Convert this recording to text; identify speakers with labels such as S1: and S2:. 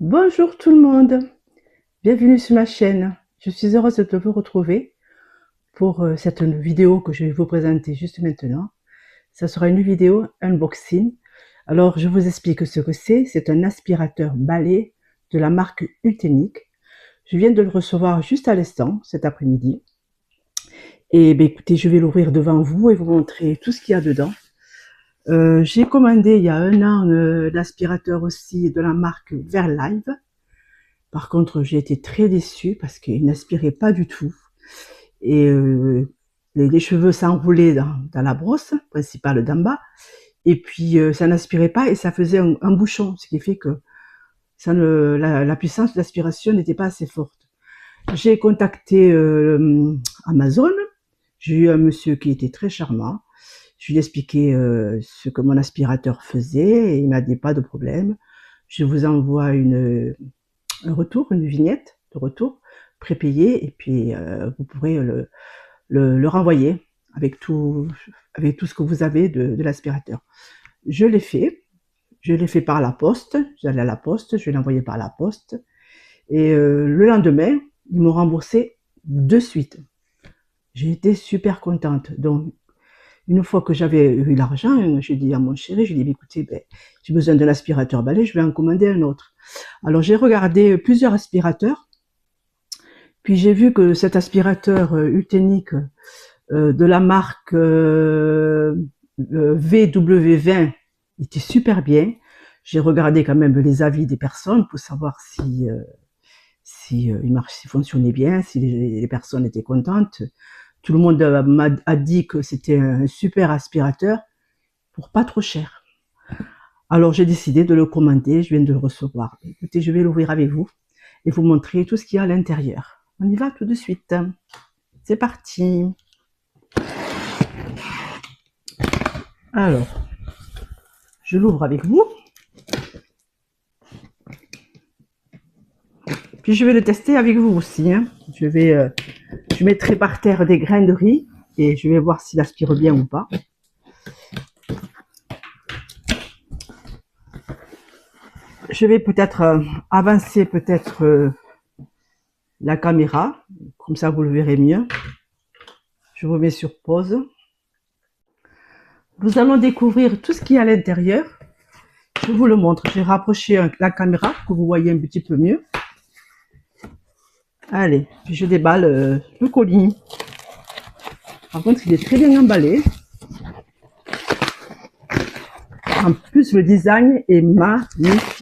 S1: Bonjour tout le monde, bienvenue sur ma chaîne. Je suis heureuse de vous retrouver pour cette vidéo que je vais vous présenter juste maintenant. Ça sera une vidéo unboxing. Alors je vous explique ce que c'est. C'est un aspirateur balai de la marque Uteniq. Je viens de le recevoir juste à l'instant, cet après-midi. Et ben, écoutez, je vais l'ouvrir devant vous et vous montrer tout ce qu'il y a dedans. J'ai commandé il y a un an l'aspirateur aussi de la marque Verlive. Par contre, j'ai été très déçue parce qu'il n'aspirait pas du tout. Et les cheveux s'enroulaient dans la brosse principale d'en bas. Et puis, ça n'aspirait pas et ça faisait un bouchon, ce qui fait que la puissance d'aspiration n'était pas assez forte. J'ai contacté Amazon. J'ai eu un monsieur qui était très charmant. Je lui ai expliqué ce que mon aspirateur faisait et il m'a dit pas de problème. Je vous envoie un retour, une vignette de retour prépayée et puis vous pourrez le renvoyer avec tout ce que vous avez de l'aspirateur. Je l'ai fait par la poste. J'allais à la poste, je l'ai envoyé par la poste et le lendemain ils m'ont remboursé de suite. J'ai été super contente. Donc une fois que j'avais eu l'argent, j'ai dit à mon chéri, j'ai dit, écoutez, j'ai besoin d'un aspirateur balai, je vais en commander un autre. Alors j'ai regardé plusieurs aspirateurs, puis j'ai vu que cet aspirateur Uteniq de la marque VW20 était super bien. J'ai regardé quand même les avis des personnes pour savoir si il fonctionnait bien, si les personnes étaient contentes. Tout le monde a dit que c'était un super aspirateur pour pas trop cher. Alors j'ai décidé de le commander, je viens de le recevoir. Écoutez, je vais l'ouvrir avec vous et vous montrer tout ce qu'il y a à l'intérieur. On y va tout de suite. C'est parti. Alors, je l'ouvre avec vous. Puis je vais le tester avec vous aussi. Je mettrai par terre des grains de riz et je vais voir s'il aspire bien ou pas. Je vais peut-être avancer la caméra, comme ça vous le verrez mieux. Je vous mets sur pause. Nous allons découvrir tout ce qu'il y a à l'intérieur. Je vous le montre. J'ai rapproché la caméra pour que vous voyez un petit peu mieux. Allez, puis je déballe le colis. Par contre, il est très bien emballé. En plus, le design est magnifique.